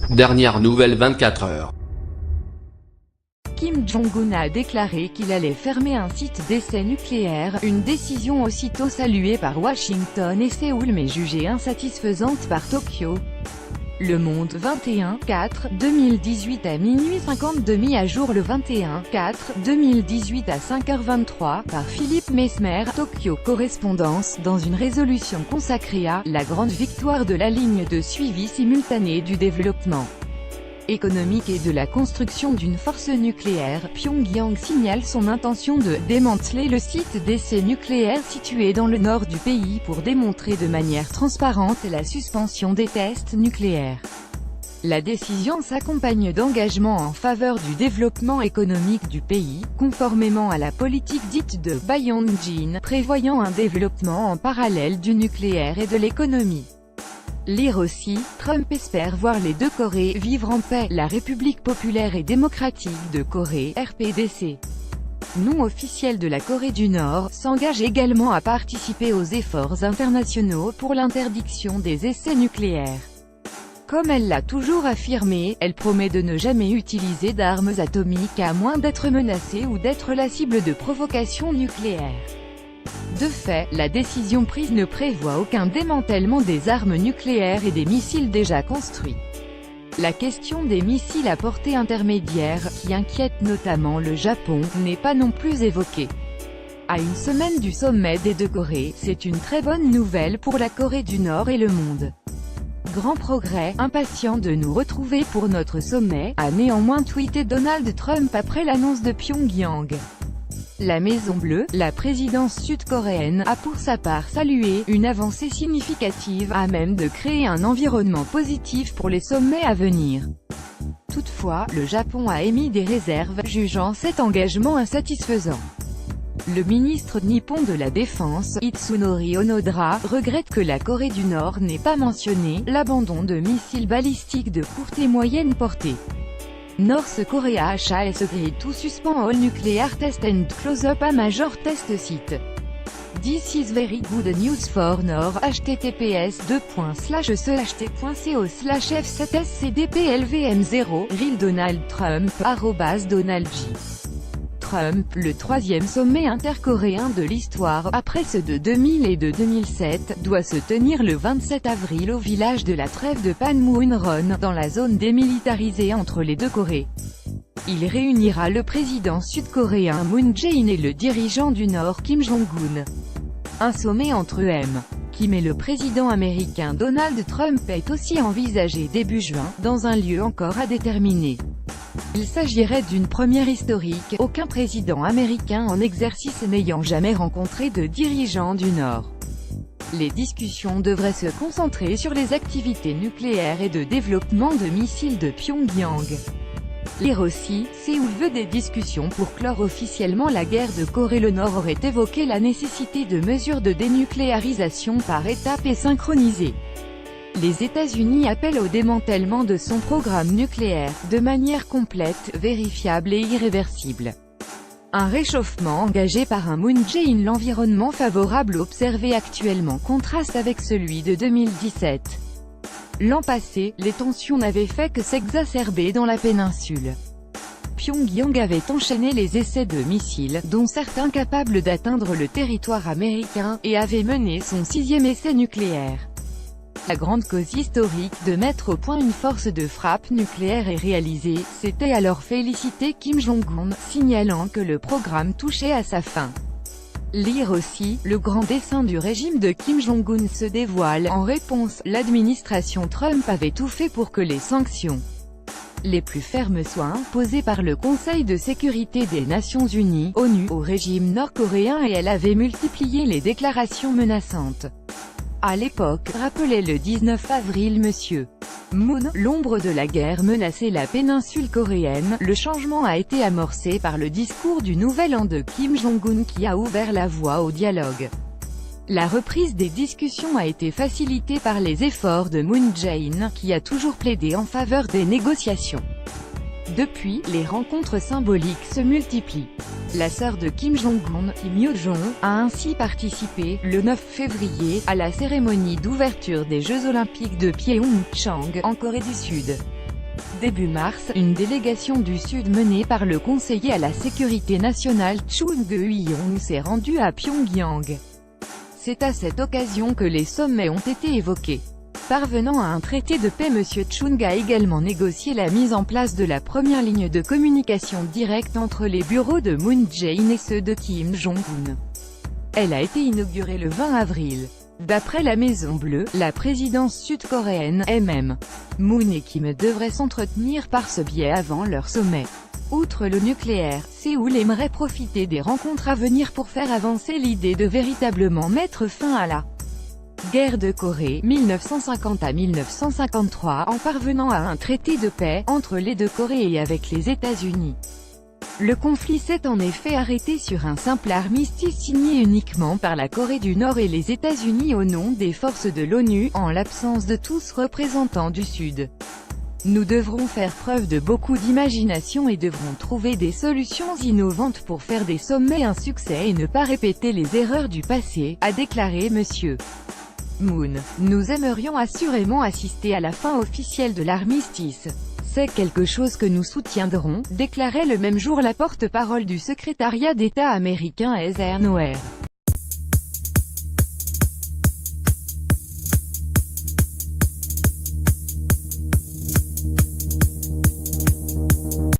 Dernière nouvelle 24 heures. Kim Jong-un a déclaré qu'il allait fermer un site d'essai nucléaire, une décision aussitôt saluée par Washington et Séoul mais jugée insatisfaisante par Tokyo. Le Monde 21/4/2018 à minuit 52 mis à jour le 21/4/2018 à 5h23 par Philippe Mesmer, Tokyo Correspondance, dans une résolution consacrée à « la grande victoire de la ligne de suivi simultané du développement économique et de la construction d'une force nucléaire », Pyongyang signale son intention de « démanteler le site d'essai nucléaire situé dans le nord du pays pour démontrer de manière transparente la suspension des tests nucléaires ». La décision s'accompagne d'engagements en faveur du développement économique du pays, conformément à la politique dite de Byong-jin, prévoyant un développement en parallèle du nucléaire et de l'économie. Lire aussi, Trump espère voir les deux Corées vivre en paix. La République populaire et démocratique de Corée, RPDC, nom officiel de la Corée du Nord, s'engage également à participer aux efforts internationaux pour l'interdiction des essais nucléaires. Comme elle l'a toujours affirmé, elle promet de ne jamais utiliser d'armes atomiques à moins d'être menacée ou d'être la cible de provocations nucléaires. De fait, la décision prise ne prévoit aucun démantèlement des armes nucléaires et des missiles déjà construits. La question des missiles à portée intermédiaire, qui inquiète notamment le Japon, n'est pas non plus évoquée. À une semaine du sommet des deux Corées, c'est une très bonne nouvelle pour la Corée du Nord et le monde. Grand progrès, impatient de nous retrouver pour notre sommet, a néanmoins tweeté Donald Trump après l'annonce de Pyongyang. La Maison-Bleue, la présidence sud-coréenne, a pour sa part salué « une avancée significative à même de créer un environnement positif pour les sommets à venir ». Toutefois, le Japon a émis des réserves, jugeant cet engagement insatisfaisant. Le ministre nippon de la Défense, Itsunori Onodera, regrette que la Corée du Nord n'ait pas mentionné l'abandon de missiles balistiques de courte et moyenne portée. North Korea has agreed to suspend all nuclear tests and close up a major test site. This is very good news for North. https://cht.co/f7scdplvm0 Real Donald Trump @DonaldJ. Trump, le troisième sommet intercoréen de l'histoire, après ceux de 2000 et de 2007, doit se tenir le 27 avril au village de la trêve de Panmunjom, dans la zone démilitarisée entre les deux Corées. Il réunira le président sud-coréen Moon Jae-in et le dirigeant du Nord Kim Jong-un. Un sommet entre Kim et le président américain Donald Trump est aussi envisagé début juin, dans un lieu encore à déterminer. Il s'agirait d'une première historique, aucun président américain en exercice n'ayant jamais rencontré de dirigeant du Nord. Les discussions devraient se concentrer sur les activités nucléaires et de développement de missiles de Pyongyang. Lire aussi, Séoul veut des discussions pour clore officiellement la guerre de Corée. Le Nord aurait évoqué la nécessité de mesures de dénucléarisation par étapes et synchronisées. Les États-Unis appellent au démantèlement de son programme nucléaire, de manière complète, vérifiable et irréversible. Un réchauffement engagé par un Moon Jae-in. L'environnement favorable observé actuellement contraste avec celui de 2017. L'an passé, les tensions n'avaient fait que s'exacerber dans la péninsule. Pyongyang avait enchaîné les essais de missiles, dont certains capables d'atteindre le territoire américain, et avait mené son 6e essai nucléaire. La grande cause historique de mettre au point une force de frappe nucléaire est réalisée, s'était alors félicité Kim Jong-un, signalant que le programme touchait à sa fin. Lire aussi, le grand dessein du régime de Kim Jong-un se dévoile. En réponse, l'administration Trump avait tout fait pour que les sanctions les plus fermes soient imposées par le Conseil de sécurité des Nations Unies, ONU, au régime nord-coréen et elle avait multiplié les déclarations menaçantes. À l'époque, rappelait le 19 avril M. Moon, l'ombre de la guerre menaçait la péninsule coréenne. Le changement a été amorcé par le discours du Nouvel An de Kim Jong-un qui a ouvert la voie au dialogue. La reprise des discussions a été facilitée par les efforts de Moon Jae-in, qui a toujours plaidé en faveur des négociations. Depuis, les rencontres symboliques se multiplient. La sœur de Kim Jong-un, Kim Yo-jong, a ainsi participé, le 9 février, à la cérémonie d'ouverture des Jeux Olympiques de Pyeongchang, en Corée du Sud. Début mars, une délégation du Sud menée par le conseiller à la sécurité nationale Chung Eui-yong s'est rendue à Pyongyang. C'est à cette occasion que les sommets ont été évoqués. Parvenant à un traité de paix, M. Chung a également négocié la mise en place de la première ligne de communication directe entre les bureaux de Moon Jae-in et ceux de Kim Jong-un. Elle a été inaugurée le 20 avril. D'après la Maison Bleue, la présidence sud-coréenne, Moon et Kim devraient s'entretenir par ce biais avant leur sommet. Outre le nucléaire, Séoul aimerait profiter des rencontres à venir pour faire avancer l'idée de véritablement mettre fin à la guerre de Corée, 1950 à 1953, en parvenant à un traité de paix entre les deux Corées et avec les États-Unis. Le conflit s'est en effet arrêté sur un simple armistice signé uniquement par la Corée du Nord et les États-Unis au nom des forces de l'ONU, en l'absence de tous représentants du Sud. Nous devrons faire preuve de beaucoup d'imagination et devrons trouver des solutions innovantes pour faire des sommets un succès et ne pas répéter les erreurs du passé, a déclaré M. Moon. Nous aimerions assurément assister à la fin officielle de l'armistice. C'est quelque chose que nous soutiendrons, déclarait le même jour la porte-parole du secrétariat d'État américain Heather Nauert.